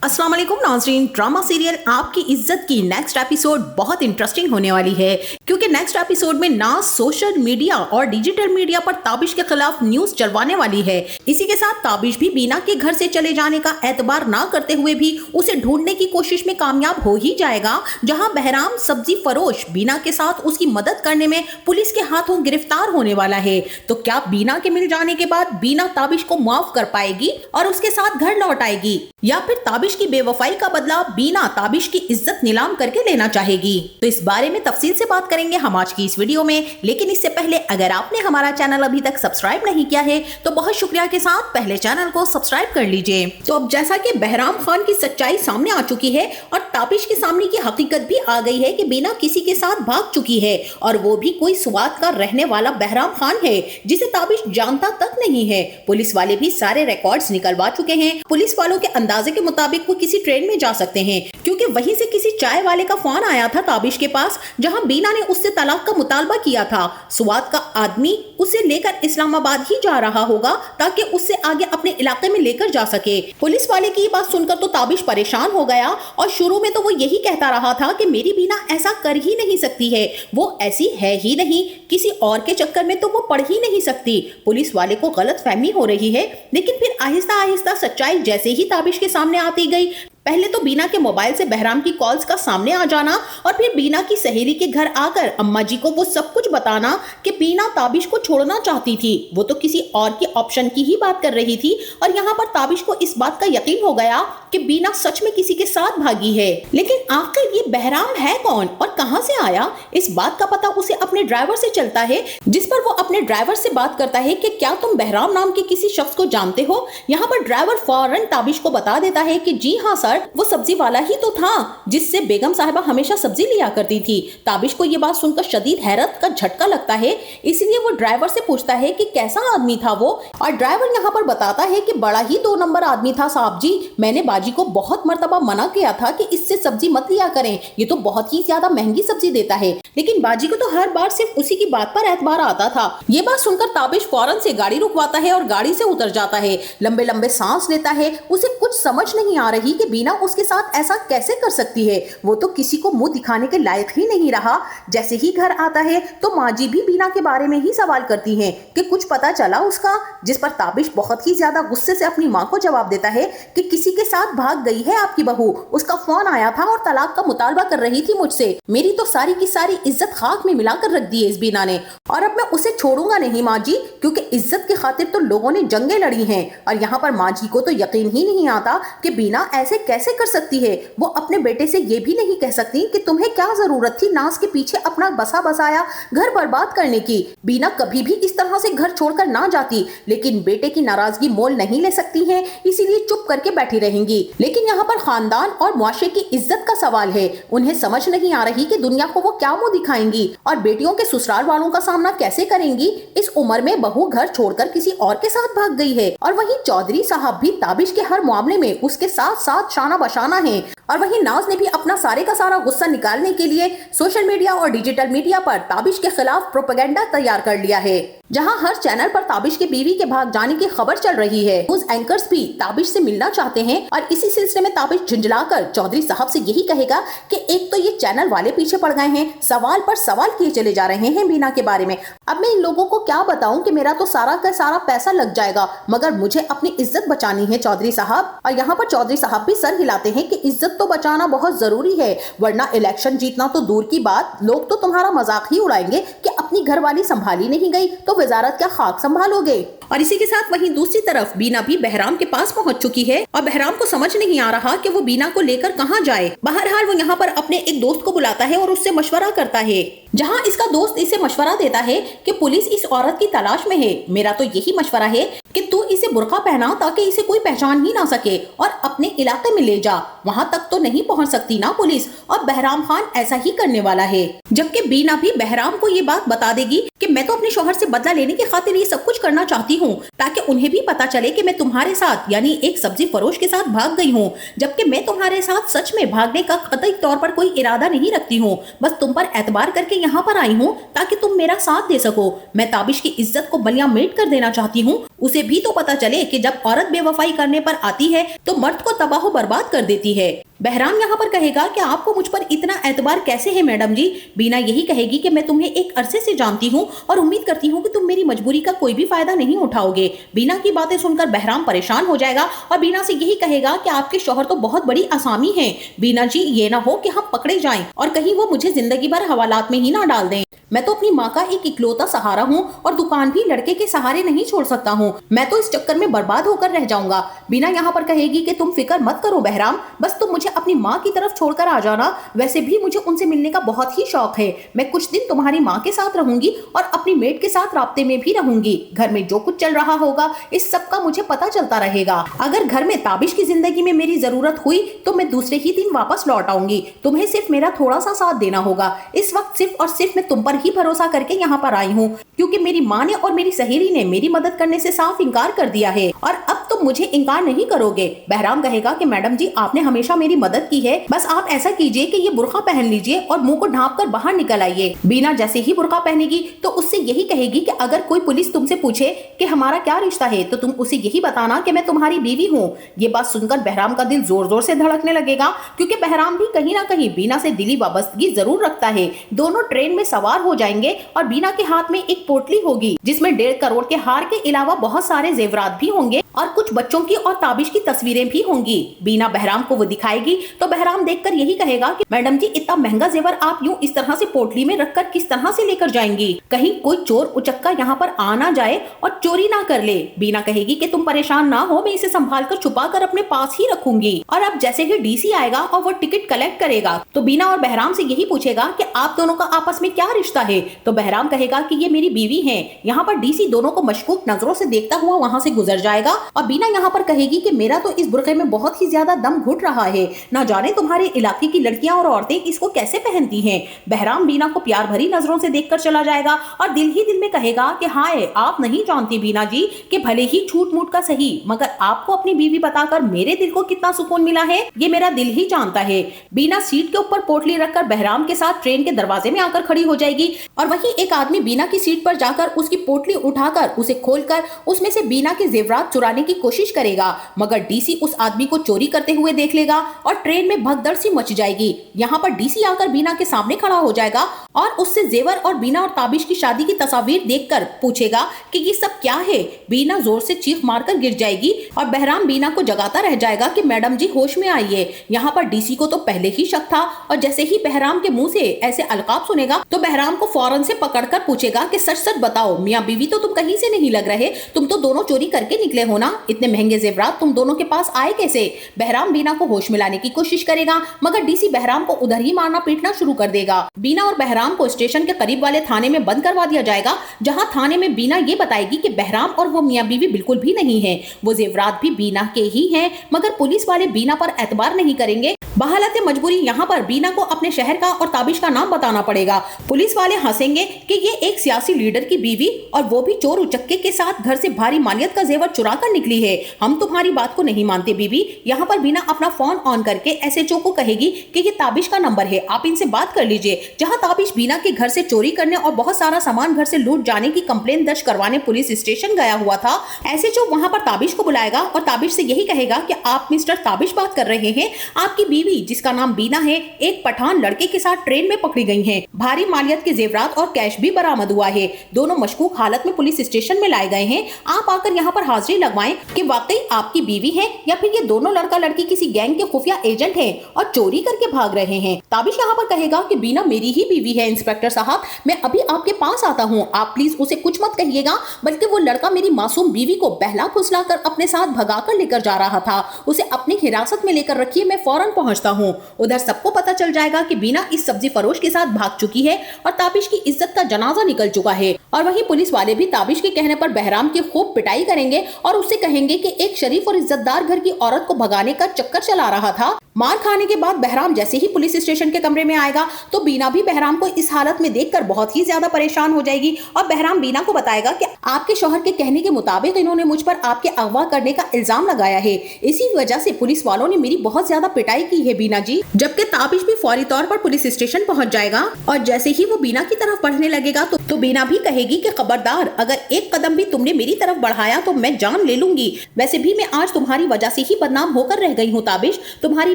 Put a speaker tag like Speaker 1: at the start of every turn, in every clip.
Speaker 1: अस्सलाम वालेकुम नाज़रीन, ड्रामा सीरियल आपकी इज्जत की नेक्स्ट एपिसोड बहुत इंटरेस्टिंग होने वाली है क्योंकि नेक्स्ट एपिसोड में नाज सोशल मीडिया और डिजिटल मीडिया पर ताबिश के खिलाफ न्यूज चलवाने वाली है। इसी के साथ ताबिश भी बीना के घर से चले जाने का एतबार ना करते हुए भी उसे ढूंढने की कोशिश में कामयाब हो ही जाएगा, जहां बहराम सब्जी फरोश बीना के साथ उसकी मदद करने में पुलिस के हाथों गिरफ्तार होने वाला है। तो क्या बीना के मिल जाने के बाद बीना ताबिश को माफ कर पाएगी और उसके साथ घर लौट आएगी, या फिर ताबिश की बेवफाई का बदला बीना ताबिश की इज्जत नीलाम करके लेना चाहेगी? तो इस बारे में तफसील से बात करेंगे हम आज की इस वीडियो में। लेकिन इससे पहले अगर आपने हमारा चैनल अभी तक सब्सक्राइब नहीं किया है तो बहुत शुक्रिया के साथ पहले चैनल को सब्सक्राइब कर लीजिए। तो अब जैसा कि बहराम खान की सच्चाई सामने आ चुकी है और ताबिश के सामने की हकीकत भी आ गई है कि बीना किसी के साथ भाग चुकी है और वो भी कोई स्वात का रहने वाला बहराम खान है जिसे ताबिश जानता तक नहीं है। पुलिस वाले भी सारे रिकॉर्ड्स निकलवा चुके हैं। पुलिस वालों के अंदाजे के मुताबिक वो किसी ट्रेन में जा सकते हैं क्योंकि वहीं से किसी चाय वाले का फोन आया था ताबिश के पास, जहां बीना ने उससे तलाक का मुतालबा किया था। स्वात का आदमी उसे लेकर इस्लामाबाद ही जा रहा होगा ताकि उससे आगे अपने इलाके में लेकर जा सके। पुलिस वाले की बात सुनकर तो ताबिश परेशान हो गया और शुरू में तो वो यही कहता रहा था कि मेरी बीना ऐसा कर ही नहीं सकती है, वो ऐसी है ही नहीं, किसी और के चक्कर में तो वो पड़ ही नहीं सकती। पुलिस वाले को गलत फहमी हो रही है। लेकिन फिर आहिस्ता आहिस्ता सच्चाई जैसे ही ताबिश के सामने आती गई, पहले तो बीना के मोबाइल से बहराम की कॉल्स का सामने आ जाना और फिर बीना की सहेली के घर आकर अम्मा जी को वो सब कुछ बताना कि बीना ताबिश को छोड़ना चाहती थी, वो तो किसी और के ऑप्शन की ही बात कर रही थी। और यहाँ पर ताबिश को इस बात का यकीन हो गया कि बीना सच में किसी के साथ भागी है। लेकिन आखिर ये बहराम है कौन और कहां से आया, इस बात का पता उसे अपने ड्राइवर से चलता है, जिस पर वो अपने ड्राइवर से बात करता है कि क्या तुम बहराम नाम के किसी शख्स को जानते हो। यहाँ पर ड्राइवर फौरन ताबिश को बता देता है कि जी हाँ सर, वो सब्जी वाला ही तो था जिससे बेगम साहिबा हमेशा सब्जी लिया करती थी। ताबिश को ये बात सुनकर शदीद हैरत का झटका लगता है, इसलिए वो ड्राइवर से पूछता है कि कैसा आदमी था वो, और ड्राइवर यहाँ पर बताता है कि बड़ा ही 2 नंबर आदमी था साहब जी, मैंने बाजी को बहुत मर्तबा मना किया था कि इससे सब्जी मत लिया करें, ये तो बहुत ही ज्यादा महंगी सब्जी देता है, लेकिन बाजी को तो हर बार सिर्फ उसी की बात पर एतबार आता था। ये बात सुनकर ताबिश फौरन से गाड़ी रुकवाता है और गाड़ी से उतर जाता है। लंबे लंबे सांस लेता है। उसे कुछ समझ नहीं आ रही कि बीना उसके साथ ऐसा कैसे कर सकती है, वो तो किसी को मुंह दिखाने के लायक ही नहीं रहा। जैसे ही घर आता है तो माँ जी भी बीना के बारे में ही सवाल करती हैं कि कुछ पता चला उसका, जिस पर ताबिश बहुत ही ज्यादा गुस्से से अपनी माँ को जवाब देता है कि किसी के साथ भाग गई है आपकी बहू, उसका फोन आया था और तलाक का मुतालबा कर रही थी मुझसे, मेरी तो सारी की सारी इज्जत खाक में मिलाकर रख दी है इस बीना ने, और अब मैं उसे छोड़ूंगा नहीं माँ जी, क्योंकि इज्जत की खातिर तो लोगों ने जंगें लड़ी हैं। और यहाँ पर माँ जी को तो यकीन ही नहीं आता कि बीना ऐसे कैसे कर सकती है। वो अपने बेटे से ये भी नहीं कह सकती कि तुम्हें क्या जरूरत थी नाज के पीछे अपना बसा बसाया घर बर्बाद करने की। बीना कभी भी इस तरह से घर छोड़कर ना जाती, लेकिन बेटे की नाराजगी मोल नहीं ले सकती है, इसीलिए चुप करके बैठी रहेंगी। लेकिन यहाँ पर खानदान और मुआशरे की इज्जत का सवाल है। उन्हें समझ नहीं आ रही कि दुनिया को वो क्या मुंह दिखाएंगी और बेटियों के ससुराल वालों का सामना कैसे करेंगी। इस उम्र में बहू घर छोड़कर किसी और के साथ भाग गई है, और वहीं चौधरी साहब भी ताबिश के हर मामले में उसके साथ साथ शाना बशाना है। और वहीं नाज ने भी अपना सारे का सारा गुस्सा निकालने के लिए सोशल मीडिया और डिजिटल मीडिया पर ताबिश के खिलाफ प्रोपेगेंडा तैयार कर लिया है, जहां हर चैनल पर ताबिश के बीवी के भाग जाने की खबर चल रही है। न्यूज एंकर्स भी ताबिश से मिलना चाहते हैं और इसी सिलसिले में ताबिश झुंझलाकर चौधरी साहब से यही कहेगा कि एक तो ये चैनल वाले पीछे पड़ गए हैं, सवाल पर सवाल किए चले जा रहे हैं बीना के बारे में। अब मैं इन लोगों को क्या बताऊं कि मेरा तो सारा का सारा पैसा लग जाएगा, मगर मुझे अपनी इज्जत बचानी है चौधरी साहब। और यहाँ पर चौधरी साहब भी सर हिलाते हैं कि इज्जत तो बचाना बहुत जरूरी है, वरना इलेक्शन जीतना तो दूर की बात, लोग तो तुम्हारा मजाक ही उड़ाएंगे कि अपनी घरवाली संभाली नहीं गई तो वजारत क्या खाक संभालोगे। और इसी के साथ वहीं दूसरी तरफ बीना भी बहराम के पास पहुंच चुकी है और बहराम को समझ नहीं आ रहा कि वो बीना को लेकर कहां जाए। बहरहाल वो यहाँ पर अपने एक दोस्त को बुलाता है और उससे मशवरा करता है, जहां इसका दोस्त इसे मशवरा देता है कि पुलिस इस औरत की तलाश में है, मेरा तो यही मशवरा है कि तू इसे बुर्का पहना ताकि इसे कोई पहचान ही ना सके और अपने इलाके में ले जा, वहां तक तो नहीं पहुंच सकती ना पुलिस। और बहराम खान ऐसा ही करने वाला है। जबकि बीना भी बहराम को ये बात बता देगी कि मैं तो अपने शौहर से बदला लेने की खातिर ये सब कुछ करना चाहती हूँ, ताकि उन्हें भी पता चले कि मैं तुम्हारे साथ यानी एक सब्जी फरोश के साथ भाग गई हूँ, जबकि मैं तुम्हारे साथ सच में भागने का कतई तौर पर कोई इरादा नहीं रखती हूँ। बस तुम पर एतबार करके यहाँ पर आई हूँ ताकि तुम मेरा साथ दे सको। मैं ताबिश की इज्जत को बलिया मेट कर देना चाहती हूँ। उसे भी तो पता चले कि जब औरत बेवफाई करने पर आती है तो मर्द को तबाह बर्बाद कर देती है। बहराम यहाँ पर कहेगा कि आपको मुझ पर इतना एतबार कैसे है मैडम जी। बीना यही कहेगी कि मैं तुम्हें एक अरसे से जानती हूँ और उम्मीद करती हूँ कि तुम मेरी मजबूरी का कोई भी फायदा नहीं उठाओगे। बीना की बातें सुनकर बहराम परेशान हो जाएगा और बीना से यही कहेगा कि आपके शौहर तो बहुत बड़ी आसामी है। बीना जी, ये ना हो कि हम पकड़े जाएं और कहीं वो मुझे जिंदगी भर हवालात में ही ना डाल दें। मैं तो अपनी माँ का एक इकलौता सहारा हूँ और दुकान भी लड़के के सहारे नहीं छोड़ सकता हूँ। मैं तो इस चक्कर में बर्बाद होकर रह जाऊंगा। बीना यहाँ पर कहेगी कि तुम फिक्र मत करो बहराम, बस तुम मुझे अपनी माँ की तरफ छोड़कर आ जाना। वैसे भी मुझे उनसे मिलने का बहुत ही शौक है। मैं कुछ दिन तुम्हारी माँ के साथ रहूंगी और अपनी मेड के साथ राब्ते में भी रहूंगी। घर में जो कुछ चल रहा होगा इस सब का मुझे पता चलता रहेगा। अगर घर में ताबिश की जिंदगी में मेरी जरूरत हुई तो मैं दूसरे ही दिन वापस लौट आऊंगी। तुम्हें सिर्फ मेरा थोड़ा सा साथ देना होगा। इस वक्त सिर्फ और सिर्फ मैं तुम पर ही भरोसा करके यहाँ पर आई हूँ, क्योंकि मेरी माँ ने और मेरी सहेली ने मेरी मदद करने से साफ इनकार कर दिया है और अब तुम मुझे इनकार नहीं करोगे। बहराम कहेगा कि मैडम जी, आपने हमेशा मेरी मदद की है, बस आप ऐसा कीजिए कि ये बुर्का पहन लीजिए और मुंह को ढांप कर बाहर निकल आइए। बीना जैसे ही बुर्का पहनेगी तो उससे यही कहेगी कि अगर कोई पुलिस तुमसे पूछे कि हमारा क्या रिश्ता है तो तुम उसे यही बताना कि मैं तुम्हारी बीवी हूँ। ये बात सुनकर बहराम का दिल जोर जोर से धड़कने लगेगा, क्योंकि बहराम भी कहीं ना कहीं बीना से दिली वाबस्तगी जरूर रखता है। दोनों ट्रेन में सवार हो जाएंगे और बीना के हाथ में एक पोटली होगी जिसमें 1.5 करोड़ के हार के अलावा बहुत सारे जेवरात भी होंगे और कुछ बच्चों की और ताबिश की तस्वीरें भी होंगी। बीना बहराम को वो दिखाएगी तो बहराम देखकर यही कहेगा कि मैडम जी, इतना महंगा जेवर आप यूं इस तरह से पोटली में रखकर किस तरह से लेकर जाएंगी? कहीं कोई चोर उचक्का यहाँ पर आ ना जाए और चोरी ना कर ले। बीना कहेगी कि तुम परेशान ना हो, मैं इसे संभाल कर छुपा कर अपने पास ही रखूंगी। और अब जैसे ही डीसी आएगा और वो टिकट कलेक्ट करेगा तो बीना और बहराम से यही पूछेगा कि आप दोनों का आपस में क्या रिश्ता है। तो बहराम कहेगा कि ये मेरी बीवी है। यहाँ पर डीसी दोनों को मशकूक नजरों से देखता हुआ वहाँ से गुजर जाएगा और बीना यहाँ पर कहेगी कि मेरा तो इस बुर्के में बहुत ही ज्यादा दम घुट रहा है, ना जाने तुम्हारे इलाके की लड़कियां और औरतें इसको कैसे पहनती हैं। बहराम बीना को प्यार भरी नजरों से देखकर चला जाएगा और दिल ही दिल में कहेगा कि हाय, आप नहीं जानती बीना जी कि भले ही छूट मूट का सही, मगर आपको अपनी बीवी बताकर मेरे दिल को कितना सुकून मिला है ये मेरा दिल ही जानता है। बीना सीट के ऊपर पोटली रखकर बहराम के साथ ट्रेन के दरवाजे में आकर खड़ी हो जाएगी और वहीं एक आदमी बीना की सीट पर जाकर उसकी पोटली उठाकर उसे खोलकर उसमें से बीना के जेवरात चुराने की कोशिश करेगा, मगर डीसी उस आदमी को चोरी करते हुए देख लेगा और ट्रेन में भगदड़ सी मच जाएगी। यहाँ पर डीसी आकर बीना के सामने खड़ा हो जाएगा और उससे जेवर और बीना और ताबिश की शादी की तस्वीर देखकर पूछेगा कि ये सब क्या है। बीना जोर से चीख मारकर गिर जाएगी और बहराम बीना को जगाता रह जाएगा कि मैडम जी होश में आइए। यहाँ पर डीसी को तो पहले ही शक था और जैसे ही बहराम के मुंह से ऐसे अलकाब सुनेगा तो बहराम को फौरन से पकड़कर पूछेगा कि सच सच बताओ, मियाँ बीवी तो तुम कहीं से नहीं लग रहे, तुम तो दोनों चोरी करके निकले हो ना? इतने महंगे जेवरात तुम दोनों के पास आए कैसे? बहराम बीना को होश में लाने की कोशिश करेगा, मगर डीसी बहराम को उधर ही मारना पीटना शुरू कर देगा। बीना और बहराम को स्टेशन के करीब वाले थाने में बंद करवा दिया जाएगा, जहां थाने में बीना ये बताएगी कि बहराम और वो मियाँ बीवी बिल्कुल भी नहीं है, वो जेवरात भी बीना के ही हैं, मगर पुलिस वाले बीना पर एतबार नहीं करेंगे। बहालत मजबूरी यहाँ पर बीना को अपने शहर का और ताबिश का नाम बताना पड़ेगा। पुलिस वाले हंसेंगे कि ये एक सियासी लीडर की बीवी और वो भी चोर उचक्के के साथ घर से भारी मालियत का जेवर चुरा कर निकली है। हम तुम्हारी बात को नहीं मानते बीवी। यहाँ पर बीना अपना फोन ऑन करके एसएचओ को कहेगी कि ये ताबिश का नंबर है, आप इनसे बात कर लीजिए। जहाँ ताबिश बीना के घर से चोरी करने और बहुत सारा सामान घर से लूट जाने की कंप्लेन दर्ज करवाने पुलिस स्टेशन गया हुआ था, एसएचओ वहाँ पर ताबिश को बुलाएगा और ताबिश से यही कहेगा कि आप मिस्टर ताबिश बात कर रहे हैं, आपकी बीवी जिसका नाम बीना है एक पठान लड़के के साथ ट्रेन में पकड़ी गई हैं। भारी मालियत के जेवरात और कैश भी बरामद हुआ है। दोनों मशकूक हालत में पुलिस स्टेशन में लाए गए हैं। आप आकर यहाँ पर हाजिरी लगवाएं कि वाकई आपकी बीवी है या फिर ये दोनों लड़का लड़की किसी गैंग के खुफिया एजेंट हैं और चोरी करके भाग रहे हैं। ताबिश यहाँ पर कहेगा कि बीना मेरी ही बीवी है इंस्पेक्टर साहब, मैं अभी आपके पास आता हूँ, आप प्लीज उसे कुछ मत कहिएगा, बल्कि वो लड़का मेरी मासूम बीवी को बहला फुसला कर अपने साथ भगा कर लेकर जा रहा था, उसे अपनी हिरासत में लेकर रखिए, मैं फौरन पहुंचता हूँ। उधर सबको पता चल जाएगा कि बीना इस सब्जी फरोश के साथ भाग चुकी चुकी है और ताबिश की इज्जत का जनाजा निकल चुका है। और वहीं पुलिस वाले भी ताबिश के कहने पर बहराम की खूब पिटाई करेंगे और उससे कहेंगे कि एक शरीफ और इज्जतदार घर की औरत को भगाने का चक्कर चला रहा था। मार खाने के बाद बहराम जैसे ही पुलिस स्टेशन के कमरे में आएगा तो बीना भी बहराम को इस हालत में देखकर बहुत ही ज्यादा परेशान हो जाएगी और बहराम बीना को बताएगा कि आपके शौहर के कहने के मुताबिक इन्होंने मुझ पर आपके अगवा करने का इल्जाम लगाया है, इसी वजह से पुलिस वालों ने मेरी बहुत ज्यादा पिटाई की है बीना जी। जबकि ताबिश भी फौरी तौर पर पुलिस स्टेशन पहुंच जाएगा और जैसे ही वो बीना की तरफ बढ़ने लगेगा तो बीना भी कहेगी कि खबरदार, अगर एक कदम भी तुमने मेरी तरफ बढ़ाया तो मैं जान ले लूंगी। वैसे भी मैं आज तुम्हारी वजह से ही बदनाम होकर रह गई हूँ ताबिश, तुम्हारी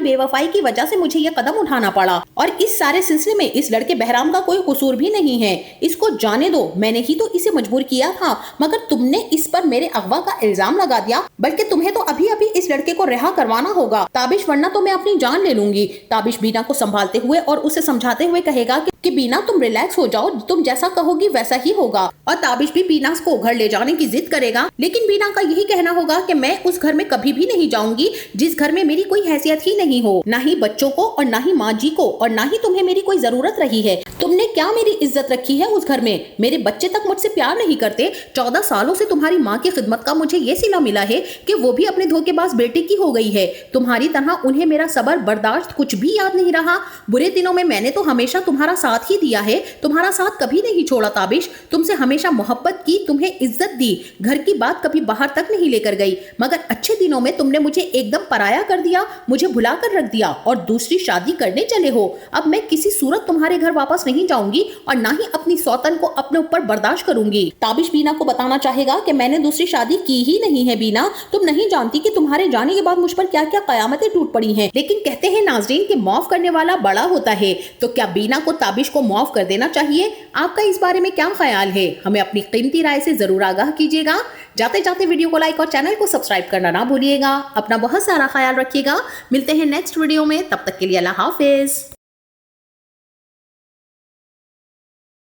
Speaker 1: बेवफाई की वजह से मुझे ये कदम उठाना पड़ा और इस सारे सिलसिले में इस लड़के बहराम का कोई कसूर भी नहीं है, इसको जाने दो, मैंने ही तो इसे मजबूर किया था, मगर तुमने इस पर मेरे अगवा का इल्जाम लगा दिया, बल्कि तुम्हें तो अभी अभी इस लड़के को रिहा करवाना होगा ताबिश, वरना तो मैं अपनी जान ले लूंगी। ताबिश बीना को संभालते हुए और उसे समझाते हुए कहेगा कि बीना तुम रिलैक्स हो जाओ, तुम जैसा कहोगी वैसा ही होगा। और ताबिश भी बीना को घर ले जाने की जिद करेगा, लेकिन बीना का यही कहना होगा कि मैं उस घर में कभी भी नहीं जाऊंगी जिस घर में मेरी कोई हैसियत ही नहीं हो, ना ही बच्चों को और ना ही माँ जी को, और ना ही तुम्हें मेरी कोई जरूरत रही है। तुमने क्या मेरी इज्जत रखी है उस घर में, मेरे बच्चे तक मुझसे प्यार नहीं करते। 14 सालों से तुम्हारी माँ की खिदमत का मुझे ये सिला मिला है कि वो भी अपने धोखेबाज बेटे की हो गई है। तुम्हारी तरह उन्हें मेरा सब्र बर्दाश्त कुछ भी याद नहीं रहा। बुरे दिनों में मैंने तो हमेशा तुम्हारा साथ ही दिया है, तुम्हारा साथ कभी नहीं छोड़ा ताबिश, तुमसे हमेशा मोहब्बत की, तुम्हें इज्जत दी, घर की बात कभी बाहर तक नहीं लेकर गई, मगर अच्छे दिनों में तुमने मुझे एकदम पराया कर दिया, मुझे भुला कर रख दिया और दूसरी शादी करने चले हो। अब मैं किसी सूरत तुम्हारे घर वापस नहीं जाऊंगी और ना ही अपनी सौतन को अपने ऊपर बर्दाश्त करूंगी। ताबिश बीना को बताना चाहेगा कि मैंने दूसरी शादी की ही नहीं है बीना, तुम नहीं जानती कि तुम्हारे जाने के बाद मुझ पर क्या क्या कयामतें टूट पड़ी हैं। लेकिन कहते हैं नाज़रीन कि माफ करने वाला बड़ा होता है, तो क्या बीना को ताबिश को माफ कर देना चाहिए? आपका इस बारे में क्या ख्याल है? हमें अपनी कीमती राय से जरूर आगाह कीजिएगा। जाते जाते वीडियो को लाइक और चैनल को सब्सक्राइब करना ना भूलिएगा। अपना बहुत सारा ख्याल रखिएगा। मिलते हैं नेक्स्ट वीडियो में, तब तक के लिए अल्लाह हाफिज।